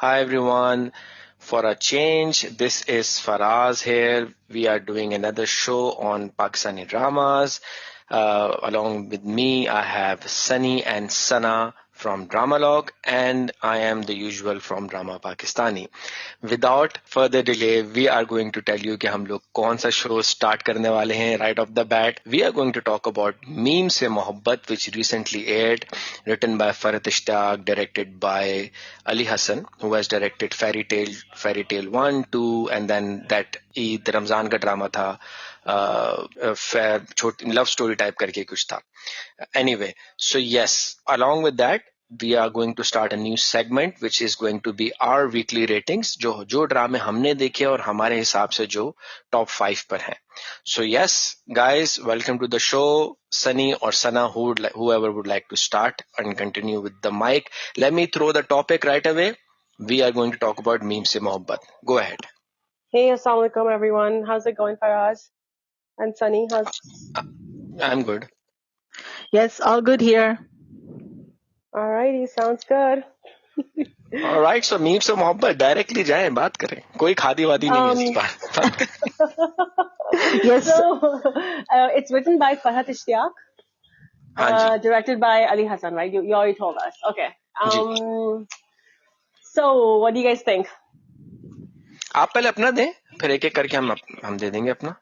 Hi everyone. For a change, this is Faraz here. We are doing another show on Pakistani dramas. Along with me, I have Sunny and Sana from Dramalog, and I am the usual from Drama Pakistani. Without further delay, we are going to tell you कि हम लोग कौन सा show start करने वाले हैं right off the bat. We are going to talk about Meem Se Mohabbat, which recently aired, written by Farhat Ishtaq, directed by Ali Hassan, who has directed Fairy Tale 1, 2, and then that Eid Ramzan का drama था love story type करके कुछ था. Anyway, so yes, along with that, we are going to start a new segment which is going to be our weekly ratings जो ड्रामे हमने देखे और हमारे हिसाब से जो टॉप 5 पर हैं. So yes, guys, welcome to the show. Sunny or Sana, whoever would like to start and continue with the mic. Let me throw the topic right away. We are going to talk about Meem Se Mohabbat. Go ahead. Hey, assalamu alaikum everyone. How's it going, Faraz and Sunny? I'm good. Yes, all good here. Alrighty, sounds good. All right, so Meem Se Mohabbat directly जाएं बात करें. कोई खादी वादी नहीं है इस बार. Yes. So, it's written by Farhat Ishtaq, directed by Ali Hassan, right? You already told us. Okay. So, what do you guys think? आप पहले अपना दें, फिर एक एक करके हम दे देंगे अपना.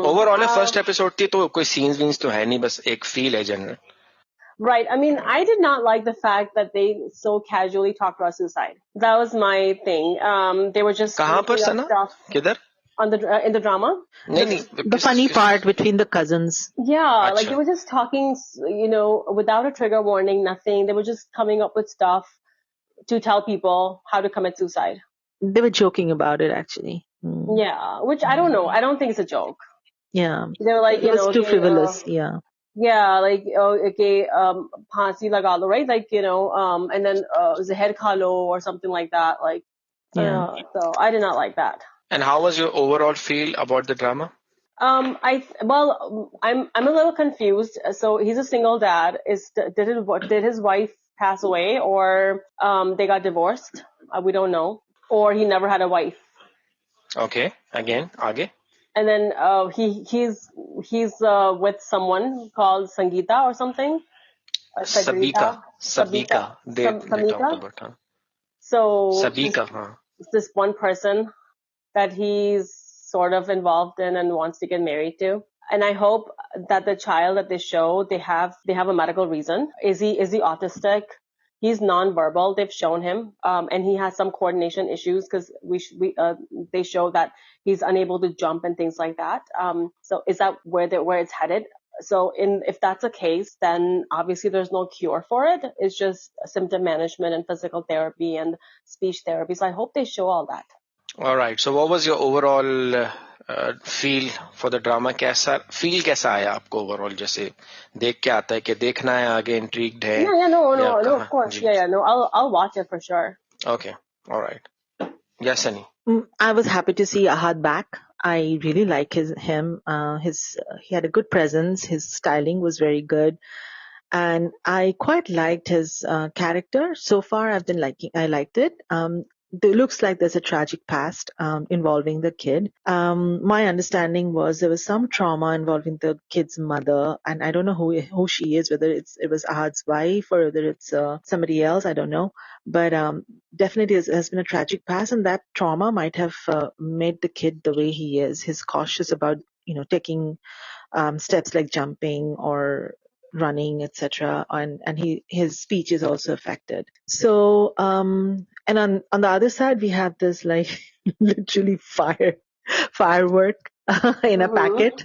ओवरऑल फर्स्ट एपिसोड थी तो कोई सीन्स वीन्स तो है नहीं, बस एक फील है general. Right. I mean, I did not like the fact that they so casually talked about suicide. That was my thing. They were just कहाँ पर सना? किधर? On in the drama. The funny part between the cousins. Yeah, like they were just talking, without a trigger warning, nothing. They were just coming up with stuff to tell people how to commit suicide. They were joking about it, actually. Yeah, which I don't know. I don't think it's a joke. Yeah. They were like, it was too frivolous. Yeah. Yeah, like okay, phansi laga lo, right? Like and then zahar kha lo or something like that. Like, so I did not like that. And how was your overall feel about the drama? I'm a little confused. So he's a single dad. Did his wife pass away, or they got divorced? We don't know, or he never had a wife. Okay, again, आगे. And then he's with someone called Sangeeta or something. Sabika. They talked about her. So Sabika, this one person that he's sort of involved in and wants to get married to. And I hope that the child that they show, they have a medical reason. Is he autistic? He's nonverbal. They've shown him, and he has some coordination issues because they show that he's unable to jump and things like that. So is that where it's headed? So if that's the case, then obviously there's no cure for it. It's just symptom management and physical therapy and speech therapy. So I hope they show all that. All right. So what was your overall feel for the drama? कैसा आया आपको overall? जैसे देख के आता है कि देखना है आगे intrigued है? No, of course. No, I'll watch it for sure. Okay. All right. Yes, Sunny. I was happy to see Ahad back. I really like him. He had a good presence. His styling was very good. And I quite liked his character. So far, I liked it. It looks like there's a tragic past involving the kid. My understanding was there was some trauma involving the kid's mother, and I don't know who she is, whether it was Ahad's wife or whether it's somebody else. I don't know, but definitely has been a tragic past, and that trauma might have made the kid the way he is. He's cautious about taking steps like jumping or running, etc., and his speech is also affected. So and on the other side we have this like literally firework in a packet.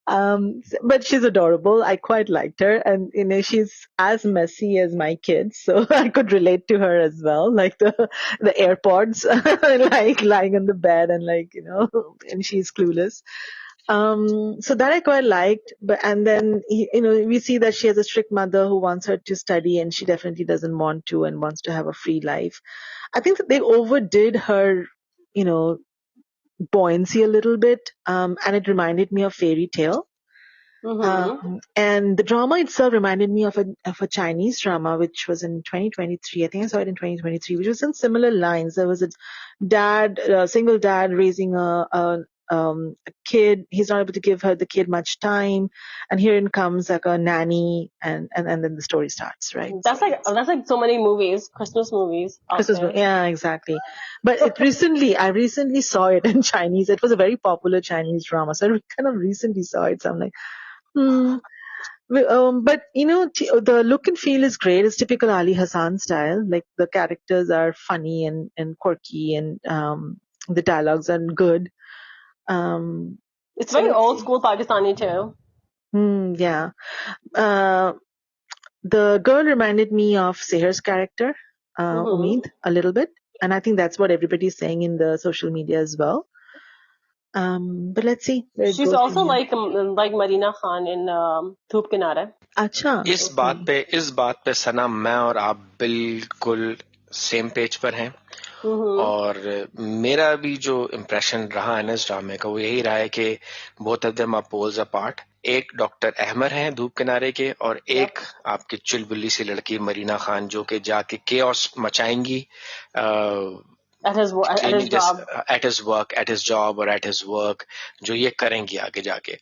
But she's adorable. I quite liked her, and she's as messy as my kids, so I could relate to her as well, like the AirPods like lying on the bed and and she's clueless. So that I quite liked, and then we see that she has a strict mother who wants her to study, and she definitely doesn't want to and wants to have a free life. I think that they overdid her, buoyancy a little bit, and it reminded me of Fairy Tale. And the drama itself reminded me of a Chinese drama, which was in 2023. I think I saw it in 2023, which was in similar lines. There was a single dad raising a kid. He's not able to give the kid much time, and here in comes like a nanny, and then the story starts, right? That's like so many movies, Christmas movies. Yeah, exactly. But I recently saw it in Chinese. It was a very popular Chinese drama, so I kind of recently saw it. So I'm like, but the look and feel is great. It's typical Ali Hassan style. Like the characters are funny and quirky, and the dialogues are good. It's very old school Pakistani too. Yeah. The girl reminded me of Seher's character, Umeed, a little bit, and I think that's what everybody's saying in the social media as well. But let's see. She's also like Marina Khan in Dhoop Kinare. अच्छा. इस बात पे सना मैं और आप बिल्कुल same page पर हैं. और मेरा भी जो इम्प्रेशन रहा है ना इस ड्रामे का वो यही रहा है कि both of them are poles apart. एक डॉक्टर अहमर हैं धूप किनारे के, और एक आपकी चुलबुली सी लड़की मरीना खान जो कि जाके chaos मचाएंगी at his job or at his work, जो ये करेंगी आगे जाके.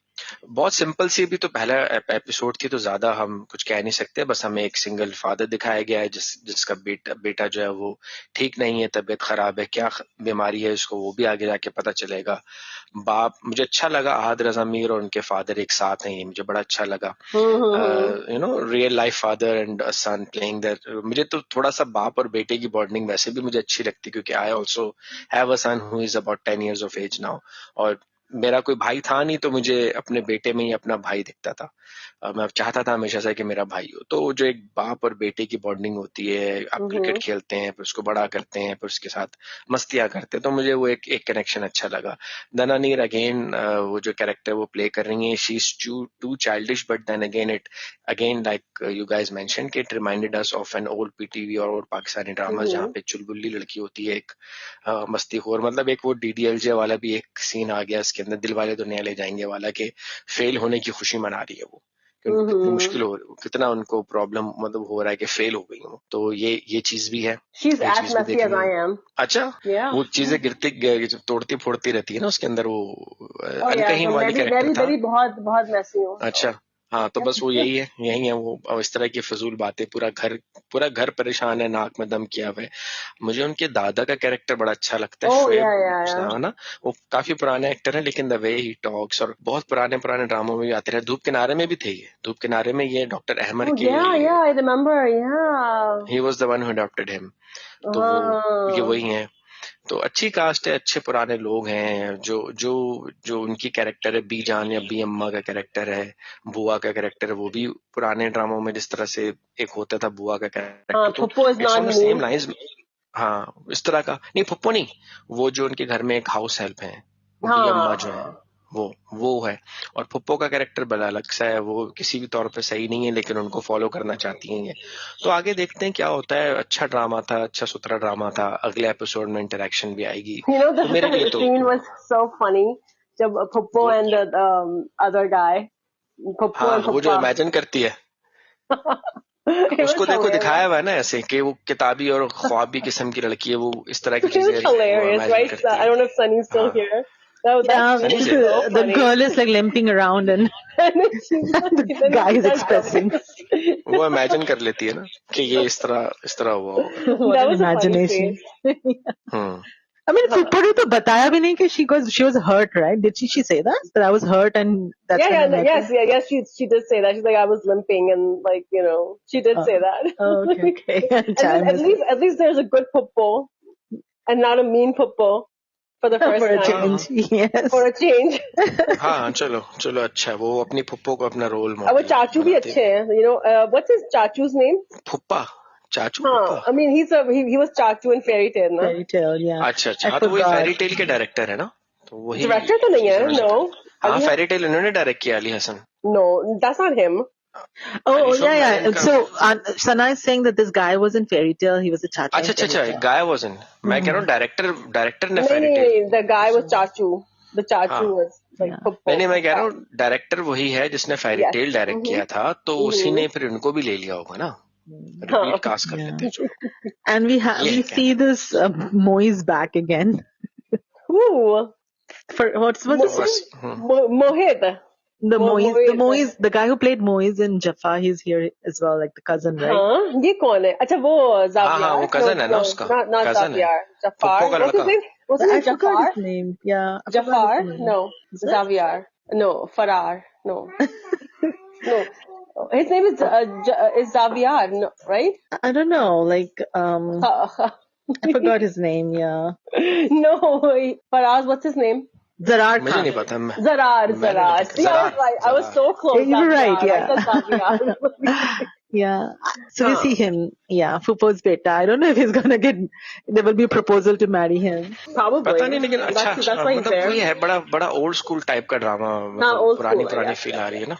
बहुत सिंपल सी भी तो पहला एपिसोड थी, तो ज्यादा हम कुछ कह नहीं सकते. बस हमें एक सिंगल फादर दिखाया गया है जिसका बेटा जो है वो ठीक नहीं है, तबीयत खराब है, क्या बीमारी है इसको वो भी आगे जाके पता चलेगा. बाप, मुझे अच्छा लगा आहद रजा मीर और उनके फादर एक साथ हैं, ये मुझे बड़ा अच्छा लगा. Real life father and son playing that. मुझे तो थोड़ा सा बाप और बेटे की बॉन्डिंग वैसे भी मुझे अच्छी लगती, क्योंकि I also have a son who is about 10 years of age now, और मेरा कोई भाई था नहीं, तो मुझे अपने बेटे में ही अपना भाई दिखता था. मैं चाहता था हमेशा से कि मेरा भाई हो. तो जो एक बाप और बेटे की बॉन्डिंग होती है, आप क्रिकेट खेलते हैं, फिर उसको बड़ा करते हैं, फिर उसके साथ मस्तियां करते हैं, तो मुझे वो एक कनेक्शन अच्छा लगा. दना नीर अगेन वो जो कैरेक्टर वो प्ले कर रही है, she is too childish, but then again like you guys mention कि it reminded us of an old PTV और ओल्ड पाकिस्तानी ड्रामा जहाँ पे चुलबुल्ली लड़की होती है, एक मस्तीखोर. मतलब एक वो DDLJ वाला भी एक सीन आ गया इसके अंदर, दिल वाले दुनिया ले जाएंगे वाला, के फेल होने की खुशी मना रही है वो, कितनी मुश्किल हो, कितना उनको प्रॉब्लम मतलब हो रहा है कि फेल हो गई हो. तो ये चीज भी है. अच्छा, वो चीजें गिरती तोड़ती फोड़ती रहती है ना उसके अंदर, वो अनकहीम वाली कैरेक्टर था. बहुत मैसी हूँ. अच्छा, हाँ, तो बस वो यही है वो इस तरह की फजूल बातें. पूरा घर परेशान है, नाक में दम किया हुआ है. मुझे उनके दादा का कैरेक्टर बड़ा अच्छा लगता है, शोएब ना. वो काफी पुराने एक्टर है, लेकिन द वे ही टॉक्स, और बहुत पुराने ड्रामों में भी आते रहे. धूप किनारे में भी थे ये. धूप किनारे में ये डॉक्टर अहमर के, I remember, he was the one who adopted him. तो ये वही है. तो अच्छी कास्ट है, अच्छे पुराने लोग हैं. जो उनकी कैरेक्टर है, बी जान या बी अम्मा का कैरेक्टर है, बुआ का कैरेक्टर है, वो भी पुराने ड्रामों में जिस तरह से एक होता था बुआ का कैरेक्टर, तो सेम लाइंस. हाँ, इस तरह का नहीं, पप्पो नहीं, वो जो उनके घर में एक हाउस हेल्प है, बी अम्मा जो है वो है. और पप्पो का कैरेक्टर बड़ा अलग सा है, वो किसी भी तौर पे सही नहीं है, लेकिन उनको फॉलो करना चाहती हैं ये. तो आगे देखते हैं क्या होता है. अच्छा ड्रामा था, अच्छा सुथरा ड्रामा था. अगले एपिसोड में इंटरेक्शन भी आएगी. तो मेरे लिए तो scene was so funny जब Pappo and the other guy, Pappo हाँ, वो जो इमेजिन करती है उसको देखो दिखाया हुआ है ना ऐसे कि वो किताबी और ख्वाबी किस्म की लड़की है, वो इस तरह की चीजें hilarious, right? I don't know if Sunny's still here. The girl is like limping around and the guy is expressing. वो इमेजिन कर लेती है ना कि ये इस तरह हुआ. That was imagination. I mean, Puppu तो बताया भी नहीं कि she was hurt, right? Did she say that I was hurt and that's yes, she did say that. She's like, I was limping, and like, she did say that. Okay. at least there's a good Puppu and not a mean Puppu. For the first time. Yes. For a change. हाँ, चलो अच्छा, वो अपनी फुप्पो को अपना role model. वो चाचू भी अच्छे हैं. What's his chachu's name? फुप्पा. चाचू. I mean, he was Chachu in Fairy Tale, ना? Fairy Tale, yeah. अच्छा, तो वही Fairy Tale के डायरेक्टर है ना? तो वही. डायरेक्टर तो नहीं है, no. हाँ, Fairy Tale इन्होंने डायरेक्ट किया, Ali Hasan. No, that's not him. Oh, yeah. So, Sana is saying that this guy was in Fairy Tale. He was a Chachu. अच्छा, guy wasn't. मैं कह रहा हूँ डायरेक्टर ने Fairy Tale. The guy was Chachu. The chachu हाँ was like Yeah. Puppo. नहीं, मैं कह रहा हूँ डायरेक्टर वही है जिसने फेरी Yes. टेल डायरेक्ट किया था, तो उसी ने फिर उनको भी ले लिया होगा ना, रिपीट कास्ट कर Yeah. लेते हैं जो, And ये है we कहने see का। this Moise back again. Ooh. For what's तो his बस Mohit. the Moise, Moise. the guy who played Moise in Jaffa, he's here as well, like the cousin, right? हाँ, ये कौन है? अच्छा वो हाँ Xavier. वो कजन है ना उसका, not कजन है, Xavier. Jafar. फुप्पो का What's his लड़का। name? What's his I name? forgot Jafar. his name. Yeah, I forgot Jafar. his name. No. Is it? Xavier. No. Farar. No. No. His name is Xavier. No, right? I don't know. Like I forgot his name. Yeah, No. Faraz. What's his name? Zarar मुझे Khan. नहीं पता, Zarar. मैंने Zarar. नहीं See, I was देखा। right. I was so close. You're right. Xavier. I Yeah. said Xavier. Yeah. So we see him. Yeah, Fupo's beta. I don't know if he's gonna get. There will be a proposal to marry him. Probably. पता नहीं, लेकिन अच्छा That's why he's मतलब there. वही है, बड़ा बड़ा old school type का ड्रामा, हाँ, मतलब old पुरानी school, पुरानी yes, फील yes, आ रही है ना।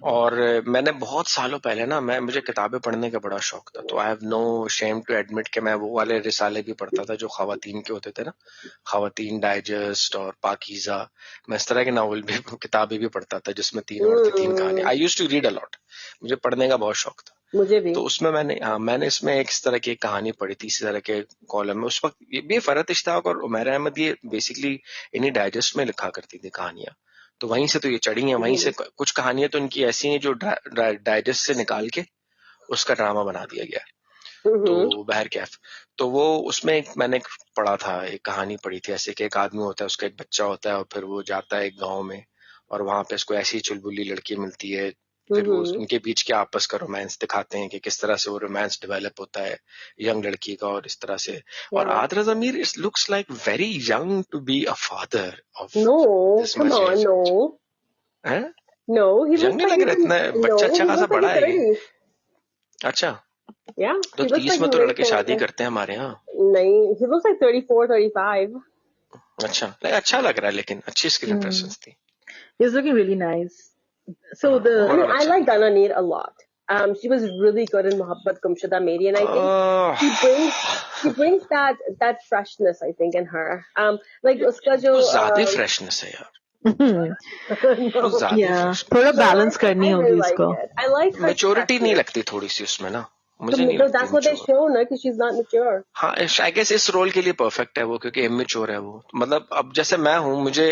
और मैंने बहुत सालों पहले ना, मुझे किताबें पढ़ने का बड़ा शौक था, तो I have no shame to admit कि मैं वो वाले रिसाले भी पढ़ता था जो खवातीन के होते थे ना, खवातीन डाइजेस्ट और पाकीज़ा। मैं इस तरह के नावल भी, किताबें भी पढ़ता था जिसमें 3 औरतें 3 कहानी। I used to read a lot, मुझे पढ़ने का बहुत शौक था। मुझे भी। तो उसमें मैंने इसमें एक इस तरह की कहानी पढ़ी थी, इसी तरह के कॉलम में। उस वक्त ये भी फरहत इश्ताक और उमैर अहमद ये बेसिकली इन्हीं डाइजेस्ट में लिखा करती थी कहानियां, तो वहीं से तो ये चढ़ी हैं। वहीं से कुछ कहानियां तो इनकी ऐसी हैं जो डाइजेस्ट से निकाल के उसका ड्रामा बना दिया गया। तो बहरकैफ, तो वो उसमें मैंने पढ़ा था, एक कहानी पढ़ी थी ऐसे कि एक आदमी होता है, उसका एक बच्चा होता है, और फिर वो जाता है एक गाँव में, और वहां पे उसको ऐसी चुलबुली लड़की मिलती है, फिर वो उनके बीच के आपस का रोमांस दिखाते हैं कि किस तरह से वो रोमांस डेवलप होता है यंग लड़की का, और इस तरह से। और आदरा ज़मीर it looks like very young to be a father of this much age. हैं? No, he यंग looks नहीं like लग रहा, इतना no, बच्चा he अच्छा खासा looks like बड़ा in है ये। 30s. अच्छा, Yeah, तो he looks 30 like में in तो late लड़के शादी 30s. करते हैं हमारे यहाँ। नहीं, he looks like 34, 35. अच्छा, नहीं अच्छा लग रहा है, लेकिन अच्छी स्क्रीन प्रेजेंस थी। He's looking really nice. So I mean, overall I अच्छा like लगा। Dana Neer a lot. She was really good in Mohabbat Gumshada Meri, and I think she brings that freshness, I think, in her. Like uska jo कुछ ज्यादा ही freshness है यार, no. कुछ ज्यादा ही Yeah, freshness. थोड़ा No, balance I करनी होगी really like इसको. it. I like her maturity नहीं freshness. लगती थोड़ी सी उसमें ना, मुझे नहीं लगती That's what they mature। show, na, because she's not mature. हाँ, आई गेस इस रोल के लिए परफेक्ट है वो, क्योंकि इमेच्योर है वो। मतलब अब जैसे मैं हूँ, मुझे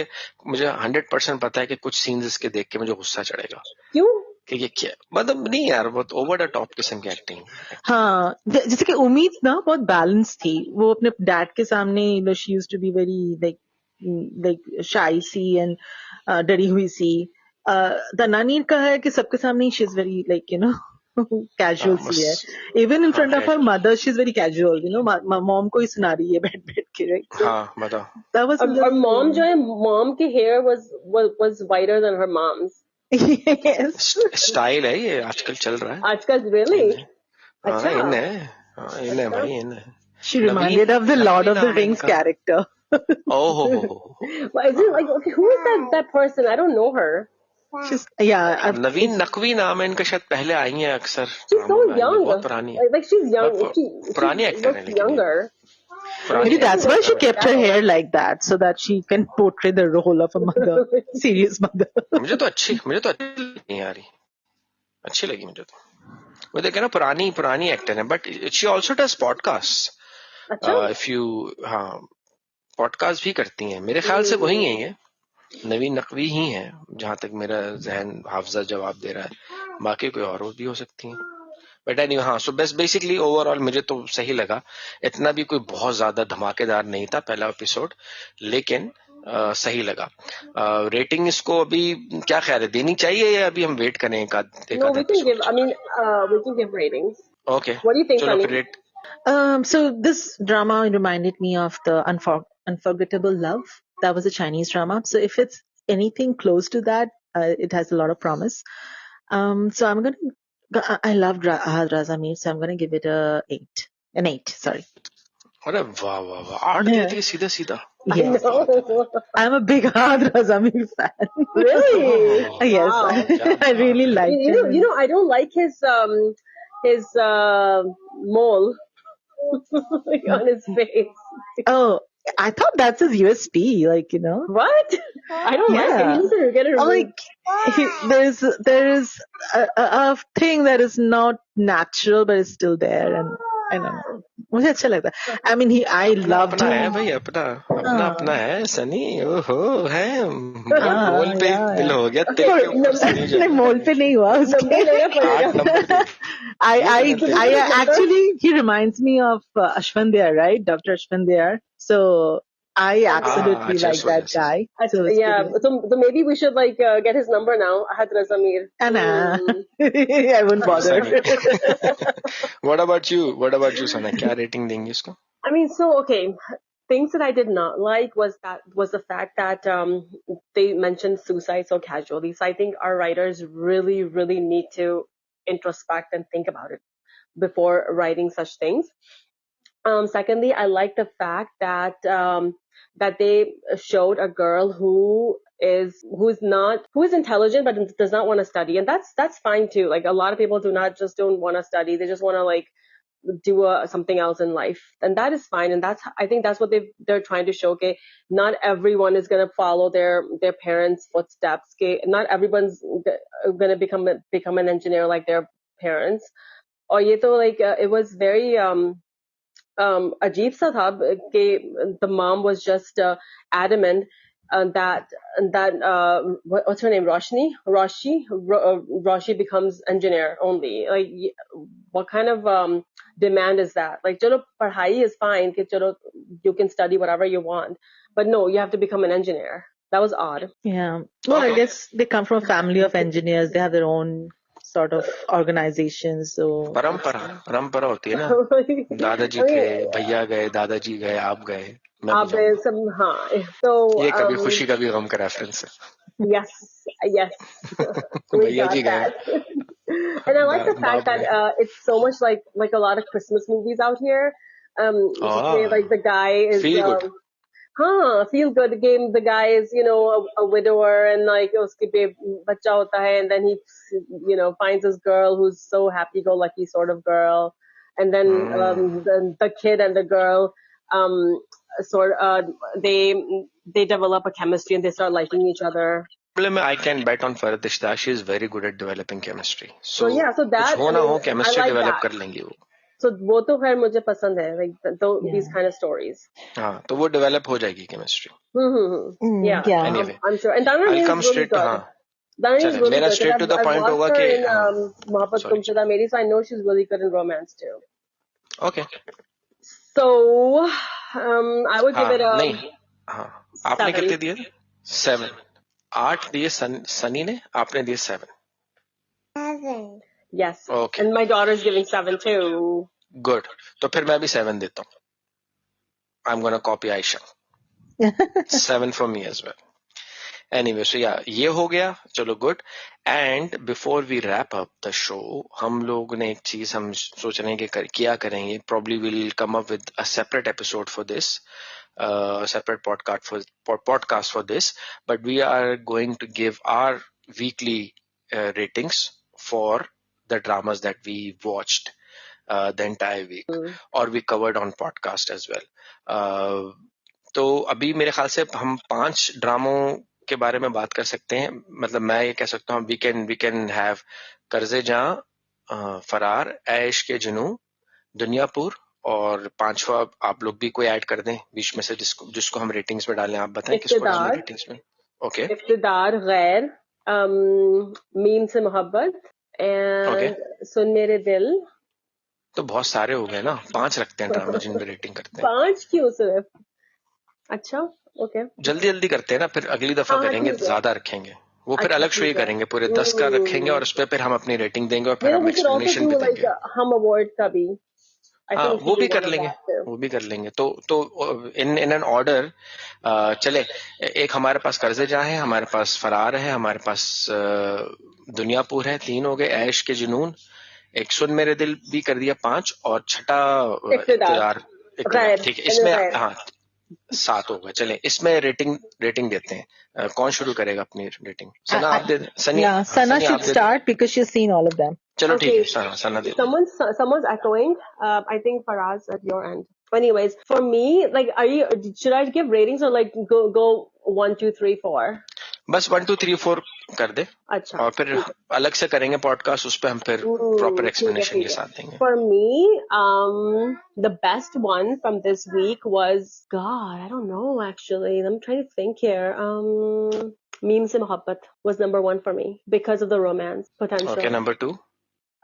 100% पता है कि कुछ सीन्स इसके देख के मुझे गुस्सा चढ़ेगा क्यों? कि ये क्या, मतलब नहीं यार, बहुत ओवर द टॉप किस्म की एक्टिंग। हाँ, जैसे कि उम्मीद ना बहुत बैलेंस थी। वो अपने डैड के सामने she used to be very like shy see and डरी हुई सी। दनानीर का है कि सबके सामने she is very like casual सी है। Even in front of her mother she is very casual, mom को ही सुना रही है बैठ बैठ के, राइट? हाँ बताओ। That was Our mom जो है, mom की hair was whiter than her mom's. yes. Style है ये, आजकल चल रहा है आजकल really? हाँ, अच्छा। इन है, हाँ, इन है भाई, इन है। She reminded of the Lord of the Rings character. Oh, Well, is it like, okay, who is that person? I don't know her. She's नवीन नकवी नाम है इनका, शायद पहले आई है अक्सर। She's so young. बहुत पुरानी है, Like she's young. पुरानी She एक्टर है looks लेकिन younger. Maybe that's why she kept her hair like that, so that she can portray the role of a mother, serious mother. मुझे तो अच्छी नहीं आ रही, अच्छी लगी मुझे तो। वो देखे ना, पुरानी एक्टर है, but she also does podcast. If you, हाँ, पॉडकास्ट भी करती हैं, मेरे ख्याल से वही है ये, नवीन नकवी ही है, जहां तक मेरा जहन हाफजा जवाब दे रहा है। बाकी कोई और भी हो सकती है, बट एनीवे हाँ। सो बेसिकली ओवरऑल मुझे तो सही लगा। इतना भी कोई बहुत ज्यादा धमाकेदार नहीं था पहला एपिसोड, लेकिन सही लगा। रेटिंग इसको अभी क्या ख्याल है, देनी चाहिए या अभी हम वेट करें एक आध No, we can give. I mean, we can give ratings. Okay, What do you think, चलो Sunny? फिर rate. So this drama reminded me of the Unforgettable Love. That was a Chinese drama. So if it's anything close to that, it has a lot of promise. So I'm gonna. I loved Ahad Razamir, so I'm gonna give it an 8. Sorry. अरे वाह वाह वाह, 8 दे दिए सीधा सीधा। Yes. No. I'm a big Ahad Razamir fan. Really? Yes, Wow. I really liked him. You know, I don't like his mole on his face. Oh, I thought that's his USP, like, What? I don't like it. Yeah. He needs to get it removed. Like, there is a thing that is not natural, but it's still there, and I don't know. मुझे अच्छा लगता है. I mean, I अपना loved अपना है him. भाई, अपना है सनी. ओहो है हाँ, मोल पे yeah. दिल हो गया तेरे के ऊपर सनी जो नहीं, मोल पे नहीं हुआ नंबर उसके. लेना पड़ेगा. 8 number they. I actually, he reminds me of Ashwin Dayal, right? Dr. Ashwin Dayal. So I absolutely अच्छा like इस वजह that से. guy. So it's Yeah, pretty. so maybe we should like get his number now. Hadra Zamir. Nah, I wouldn't bother. Sunny. What about you सना, क्या rating देंगे इसको? I mean, so okay. Things that I did not like was the fact that they mentioned suicide so casually. So I think our writers really, really need to introspect and think about it before writing such things. Secondly, I like the fact that that they showed a girl who is intelligent but does not want to study, and that's fine too. Like a lot of people don't want to study; they just want to like do something else in life, and that is fine. And I think that's what they're trying to show. Okay, not everyone is gonna follow their parents' footsteps. Okay, not everyone's gonna become an engineer like their parents. Or ये तो like it was very अजीब सा था कि the mom was just adamant that what's her name, Roshi becomes engineer only. Like what kind of demand is that? Like chalo padhai is fine कि chalo you can study whatever you want, but no, you have to become an engineer. That was odd. Yeah. Well, I guess they come from a family of engineers. They have their own sort of organizations. So परंपरा होती है ना. दादाजी गए, भैया गए, दादाजी गए, आप गए, मैं भी जाऊंगा. हाँ. So ये कभी खुशी कभी गम का रेफरेंस है. Yes. We भैया got जी गए. that. And I like the fact that it's so much like a lot of Christmas movies out here. Like the guy is feel good. feel good game. The guy is a widower and like uske bachcha hota hai, and then he finds this girl who's so happy-go-lucky sort of girl, and then the kid and the girl they develop a chemistry and they start liking each other. I can bet on Faradishta. She is very good at developing chemistry. So that कुछ हो ना हो chemistry I like develop that. कर लेंगी वो. So वो तो खैर मुझे पसंद है, like these kind of stories. हाँ, तो वो develop हो जाएगी chemistry. Yeah. Anyway, I'm sure. And Dana I'll come is really straight to good. हाँ. Dana is really मेरा good. straight to the I've point watched होगा her कि in Mohabbat Tumse Da Meri, so I know she's really good in romance too. Okay. So I would give it a नहीं हाँ, आपने कितने दिए? 7. 8 दिए सनी ने, आपने दिए 7. 7. Yes. Okay. And my daughter's giving 7 too. Good. तो फिर मैं भी 7 देता हूँ. I'm gonna copy Aisha. 7 for me as well. Anyway, so yeah, ये हो गया. चलो good. And before we wrap up the show, हम लोग ने एक चीज हम सोच रहे हैं कि क्या करेंगे. Probably we'll come up with a separate episode for this. A separate podcast for this, but we are going to give our weekly ratings for the dramas that we watched the entire week or we covered on podcast as well. तो अभी मेरे ख्याल से हम 5 ड्रामों के बारे में बात कर सकते हैं. मतलब मैं ये कह सकता हूँ we can have कर्जे जहां, फरार, ऐश के जुनून, दुनियापुर, और 5वां आप लोग भी कोई ऐड कर दें बीच में से जिसको हम रेटिंग्स में डालें. आप बताएं किसको डालें रेटिंग्स में. ओके. इफ्तिदार, गैर, मीम से मोहब्बत, एंड सुन मेरे दिल. तो बहुत सारे हो गए ना. 5 रखते हैं ड्रामा जिन पे रेटिंग करते हैं. 5 क्यों सिर्फ? अच्छा, ओके. जल्दी करते हैं ना, फिर अगली दफा करेंगे ज्यादा रखेंगे. वो फिर अलग शो ही करेंगे, पूरे 10 का रखेंगे और उस पर फिर हम अपनी रेटिंग देंगे और फिर हम एक्सप्लेनेशन भी देंगे. हम अवार्ड का भी वो भी कर लेंगे. तो इन एन ऑर्डर चले. एक हमारे पास कर्जे जहां है, हमारे पास फरार है, हमारे पास दुनियापुर है. 3 हो गए. ऐश के जुनून, एक सुन मेरे दिल भी कर दिया 5, और छठा इक़्तिदार. ठीक है, इसमें हाँ 7 हो गए. चले इसमें रेटिंग देते हैं. कौन शुरू करेगा अपनी रेटिंग? सना आप दे. Sana should start because she's seen all of them. चलो ठीक है, सना दे. Someone's echoing. I think Faraz at your end. Anyways, for me, like, should I give ratings or like go 1, 2, 3, 4? बस 1, 2, 3, 4 कर दे अच्छा, और फिर ठीक है. अलग से करेंगे पॉडकास्ट, उस पे हम फिर प्रॉपर एक्सप्लेनेशन के साथ देंगे. For me, the best one from this week was, God, I don't know actually. I'm trying to think here. Meem Se Mohabbat was number 1 for me because of the romance potential. Okay, number 2.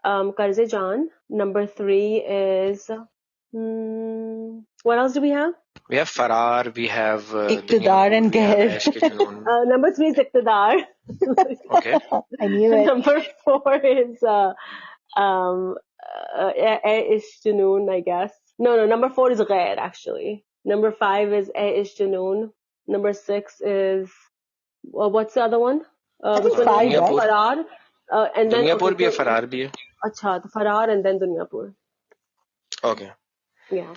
Karze Jaan. Number 3 is, what else do we have? We have Farar, we have Iqtidar and we have Ghair. Aishq Ke Junoon. Number 3 is Iqtidar. Okay. I knew it. Number 4 is Ish Junoon, I guess. No, number 4 is Ghair, actually. Number 5 is Ish Junoon. Number 6 is, what's the other one? Which one? Dunyapur. Farar. And then Dunyapur bhi hai, Farar bhi hai. Acha, Farar and then Dunyapur. Okay. Yeah.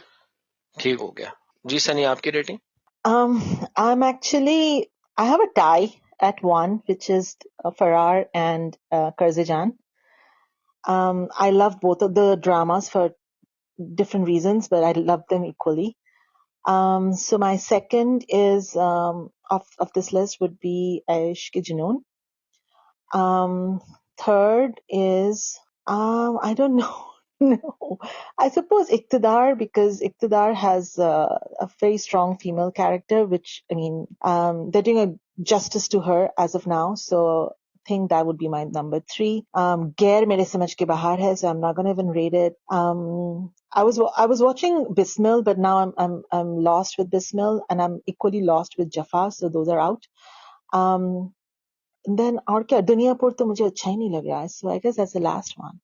ठीक हो गया. जी सनी, आपकी rating? I have a tie at 1, which is Farar and Karze Jaan. I love both of the dramas for different reasons, but I love them equally. So my second is of this list would be Aishq Ke Junoon. Third is I don't know. No, I suppose Iqtidar, because Iqtidar has a very strong female character, which, I mean, they're doing a justice to her as of now. So I think that would be my number 3. Ghair mere samajh ke bahar hai, so I'm not going to even rate it. I was watching Bismil, but now I'm lost with Bismil, and I'm equally lost with Jaffa, so those are out. And then और क्या, दुनियापुर तो मुझे अच्छा ही नहीं लग रहा है, so I guess that's the last one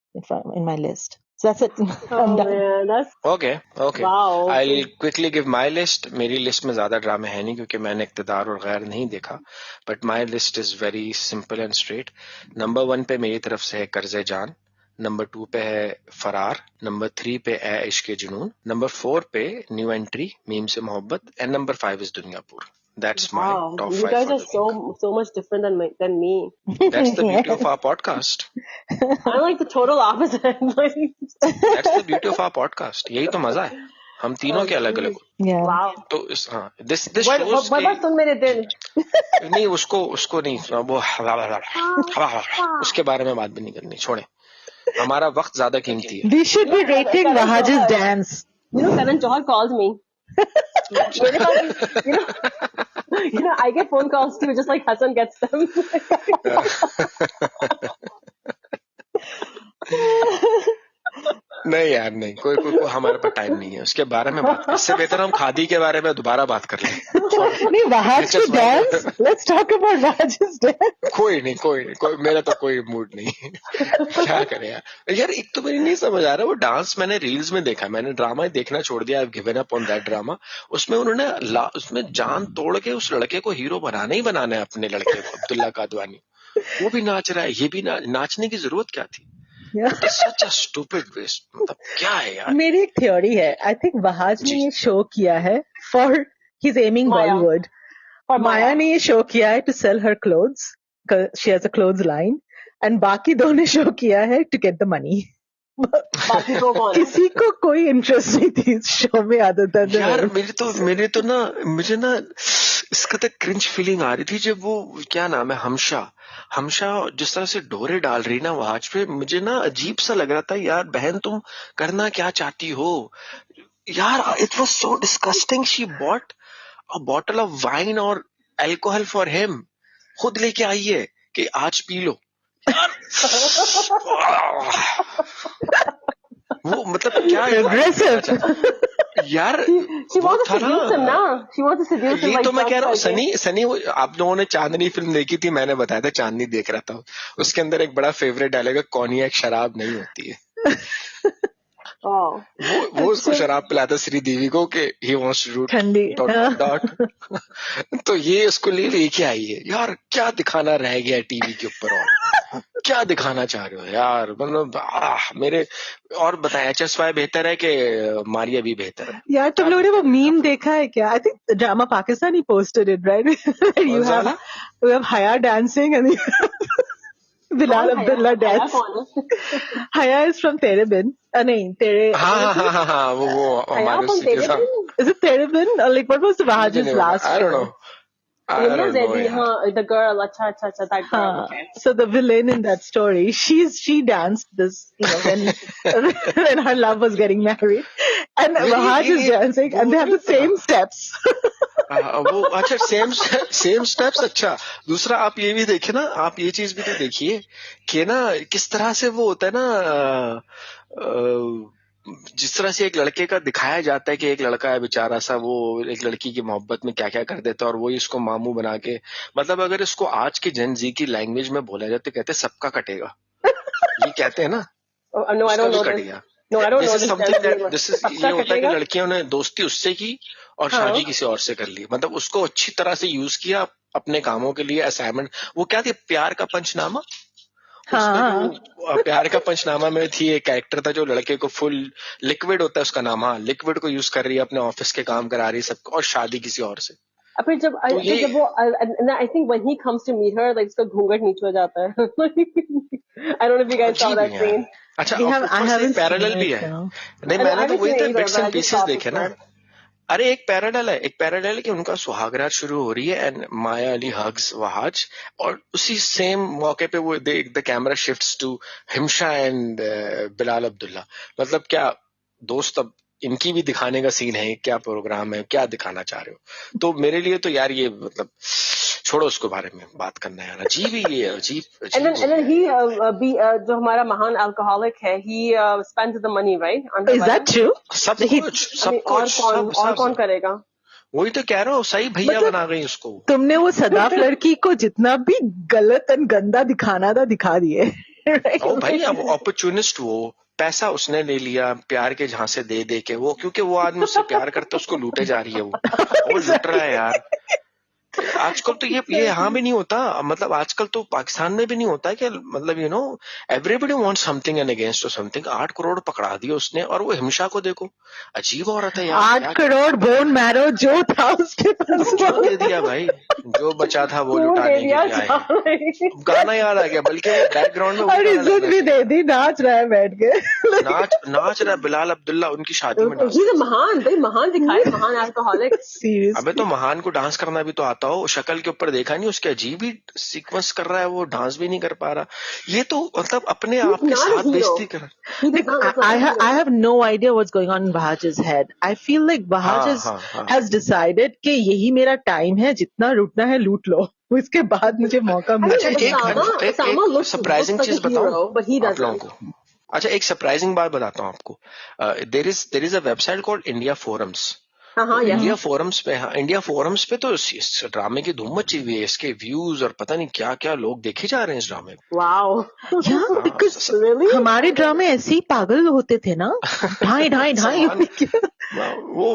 in my list. So that's it. I'm done. Man, that's Okay. wow. I'll quickly give my list. मेरी लिस्ट में ज्यादा ड्रामे है नहीं क्योंकि मैंने इक़्तिदार और गैर नहीं देखा. But my list is very simple and straight. Number 1 पे मेरी तरफ से है कर्ज़े जान. Number 2 पे है फरार. Number 3 पे है इश्क़ के जुनून. Number 4 पे न्यू एंट्री मीम से मोहब्बत. And number 5 is Duniyapur. That's my top 5 you guys for are the week. so much different than me. That's the beauty of our podcast. I'm like the total opposite. That's the beauty of our podcast. यही तो मजा है. हम तीनों के अलग अलग. Yeah. Wow. तो this shows What about तुम मेरे दिल? नहीं, उसको नहीं, वो उसके बारे में बात भी नहीं करनी, छोड़े. हमारा वक्त ज्यादा कीमती है. We should be rating Wahaj's dance. You know, Karan Johar called me. You know, I get phone calls too, just like Hassan gets them. नहीं यार, नहीं, कोई हमारे पास टाइम नहीं है उसके बारे में बात. इससे बेहतर हम खादी के बारे में दोबारा बात कर लें. नहीं, Wahaj की dance. Let's talk about Wahaj's dance. कोई नहीं, मेरा तो कोई मूड नहीं. क्या करें यार, एक तो मेरी नहीं समझ आ रहा, वो डांस मैंने रील्स में देखा, मैंने ड्रामा देखना छोड़ दिया. I've given up on that drama. उसमें उन्होंने उसमें जान तोड़ के उस लड़के को हीरो बनाना ही बनाना है, अपने लड़के को, अब्दुल्ला कादवानी. वो भी नाच रहा है, ये भी नाचने की जरूरत क्या थी? Such a stupid waste. मतलब क्या है यार? मेरी एक थ्योरी है. I think Wahaj ने ये शो किया है for he's aiming Maya. Bollywood. और Maya ने ये शो किया है to sell her clothes, because she has a clothes line, and बाकी दो ने शो किया है to get the money. बाकी दो कौन है? किसी को कोई इंटरेस्ट नहीं थी इस शो में other than यार मुझे ना इसका तक क्रिंज फीलिंग आ रही थी जब वो, क्या नाम है, हमशा जिस तरह से डोरे डाल रही ना वहाज पे, मुझे ना अजीब सा लग रहा था. यार बहन, तुम करना क्या चाहती हो यार? It was so disgusting. She bought a bottle of wine और अल्कोहल फॉर हिम. खुद लेके आई है कि आज पी लो यार. वो मतलब क्या है यार? She wants to seduce him now. She wants to seduce him. ये तो मैं कह रहा हूँ. सनी आप लोगों ने चांदनी फिल्म देखी थी, मैंने बताया था चांदनी देख रहा था. उसके अंदर एक बड़ा फेवरेट डायलॉग है, कॉन्याक शराब नहीं होती है. वो उसको शराब पिलाता श्रीदेवी को कि he wants to do ठंडी. तो ये उसको लेके आई है यार. क्या दिखाना रह गया टीवी के ऊपर, और क्या दिखाना चाह रहे हो यार? मतलब मेरे, और बताएं, HSY बेहतर है कि मारिया भी बेहतर है? यार तुम लोगों ने वो मीम देखा है क्या? I think Drama Pakistani posted it, right? You have Haya dancing and Bilal कौन Abdullah हया dance. कौन है? Haya is from Tere Bin. नहीं, Tere. हाँ हाँ हाँ हाँ, वो हया हमारे from उसी के तेरे साथ बिन? Is it Tere Bin? Or like, what was मुझे Wahaj's नहीं पता, last I don't show? know, I Yumna don't know Zaidi, यार. हाँ, the girl, अच्छा, that girl, Huh. okay. So the villain in that story, she danced this, when when her love was getting married, and नहीं, Wahaj is ये dancing, वो and they have नहीं the same steps. वो अच्छा, same steps. अच्छा, दूसरा आप ये भी देखे ना, आप ये चीज भी तो देखिए कि ना किस तरह से वो होता है ना, जिस तरह से एक लड़के का दिखाया जाता है कि एक लड़का है बेचारा सा, वो एक लड़की की मोहब्बत में क्या क्या कर देता है और वो इसको मामू बना के, मतलब अगर इसको आज की जेन जी की लैंग्वेज में बोला जाए तो कहते हैं सबका कटेगा. ये कहते हैं ना, Oh, no, I उसका don't भी know कट this. गया. No, I don't this know is this something Gen Z that word. This is, सबका ये होता है कि कटेगा? लड़कियों ने दोस्ती उससे की और हाँ. शादी किसी और से कर ली, मतलब उसको अच्छी तरह से यूज किया अपने कामों के लिए, असाइनमेंट. वो क्या थी, प्यार का पंचनामा. उसका जो हाँ. प्यार का पंचनामा में थी, एक कैरेक्टर था जो लड़के को फुल लिक्विड होता है उसका नाम, हाँ, लिक्विड को यूज कर रही है, अपने ऑफिस के काम करा रही है सबको, और शादी किसी और से. फिर जब वो I think when he comes to meet her, like उसका घूंघट नीचे हो जाता है. I don't know if you guys saw अजीब है that यार. scene. अच्छा, I और ऊपर से एक haven't seen पैरेलल भी it. है. No. नहीं, I मैंने तो haven't वही seen था, it either, bits but and I just pieces saw देखे ना. pictures. अरे एक पैराडल है कि उनका सुहागरात शुरू हो रही है एंड माया अली हग्स वहाज, और उसी सेम मौके पे वो the camera shifts to Himsha and Bilal Abdullah. मतलब क्या दोस्त, अब इनकी भी दिखाने का सीन है, क्या प्रोग्राम है, क्या दिखाना चाह रहे हो. तो मेरे लिए तो यार ये मतलब छोड़ो, उसके बारे में बात करना यार, अजीब ही ये, अजीब And अजीब then हो he गया. जो हमारा महान alcoholic है, he spends the money, right, on her Is that wedding. true? सब He, कुछ I सब mean, कुछ सब और कौन सब करेगा? वही तो कह रहा हूँ, सही भैया मतलब बना गई उसको. तुमने वो सदाफ लड़की को जितना भी गलत और गंदा दिखाना था दिखा दिए. Right? ओ भाई, अब अपॉर्चुनिस्ट, वो पैसा उसने ले लिया प्यार के झांसे दे दे के, वो क्योंकि वो आदमी उससे प्यार करता है, उसको लूटे जा रही है वो लूट रहा है यार. आजकल तो ये यहाँ भी नहीं होता, मतलब आजकल तो पाकिस्तान में भी नहीं होता कि मतलब everybody wants something and against और समथिंग. 8 करोड़ पकड़ा दिए उसने, और वो हिमशा को देखो, अजीब औरत है यार. 8 करोड़ बोन मैरो जो था उसके पास जो दे दिया भाई, जो बचा था वो खून दे लुटाने दिया के लिए आए हैं. गाना याद आ गया, बल्कि वो बैकग्राउंड में वही और गाना इज्जत लगना भी चाहिए. दे दी, नाच रहा है बैठ के. नाच रहा बिलाल अब्दुल्ला उनकी शादी में डांस. He's a महान, भाई महान दिखाए, महान alcoholic. अबे Seriously. तो महान को डांस करना भी तो आता हो, शक्ल के ऊपर देखा नहीं, उसके अजीब ही सीक्वेंस कर रहा है, वो डांस भी नहीं कर पा रहा. ये तो मतलब अपने आप के Not a साथ hero. बेइज्जती कर. He does not look like a hero. I have no idea what's going on in Bahaj's head. I feel like Bahaj has decided कि यही मेरा टाइम है, जितना लूटना है लूट लो, इसके बाद मुझे मौका I mean, मिलेगा. Osama looks सरप्राइजिंग like चीज a hero, बताऊं but he आप doesn't. लोगों को. अच्छा, एक सरप्राइजिंग बात बताता हूँ आपको. There is a website called India forums. हाँ, इंडिया फोरम्स पे तो इस ड्रामे की धूम मची हुई है, इसके व्यूज और पता नहीं क्या क्या लोग देखे जा रहे हैं इस ड्रामे को. Wow. Yeah, because Really? हमारे ड्रामे ऐसे ही पागल होते थे ना, ढाई वो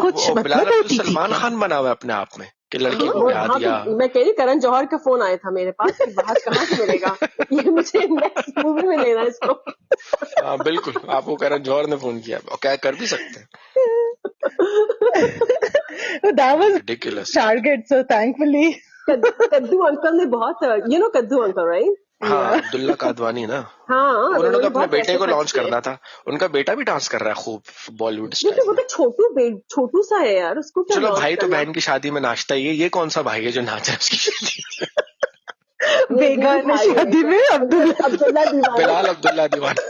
कुछ मतलब बिलाल अब्दुल होती थी सलमान क्या? खान बना हुआ है अपने आप में कि लड़की को ब्याह हाँ, दिया. तो मैं कह रही करण जौहर का फोन आया था मेरे पास कि बाहर कहाँ से मिलेगा, ये मुझे नेक्स्ट मूवी में लेना है इसको. हाँ बिल्कुल, आपको करण जौहर ने फोन किया, और क्या कर भी सकते हैं. That was Ridiculous. target, so thankfully. कद्दू अंकल ने बहुत, कद्दू अंकल, राइट? हाँ, अब्दुल्ला कादवानी ना. हाँ, उन्होंने तो अपने बहुत बेटे पैसे को खर्च लॉन्च किए. करना था. उनका बेटा भी डांस कर रहा है खूब बॉलीवुड लेकिन स्टाइल वो में. तो छोटू सा है यार, उसको क्या चलो launch भाई तो करना? बहन की शादी में नाचता ही है, ये कौन सा भाई है जो नाच रहा है उसकी शादी में? बेगाने शादी में अब्दुल्ला दीवाना. बिलाल अब्दुल्ला दीवाना.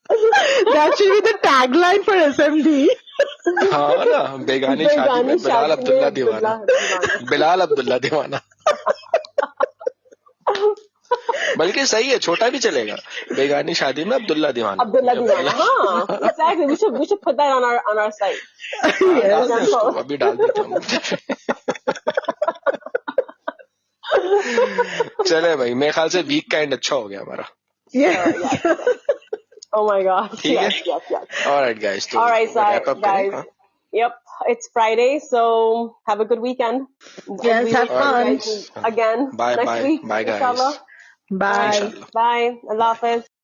That should be the tagline for SMD. हाँ ना, बेगानी शादी में बिलाल अब्दुल्ला दीवाना. बिलाल अब्दुल्ला दीवाना. बल्कि सही है, छोटा भी चलेगा. बेगानी शादी में अब्दुल्ला दीवाना. हाँ, exactly. We should put that on our site. डाल दे उसको, अभी डाल देता हूँ. चले भाई, मेरे ख्याल से वीक का एंड अच्छा हो गया हमारा. Oh my God. ठीक है. Yes. All right guys. All right, guys. Yep, it's Friday, so have a good weekend. Yes, have fun. Again Bye, next bye. week. Bye guys. Inshallah. Bye. Inshallah. Bye. Allah Hafiz.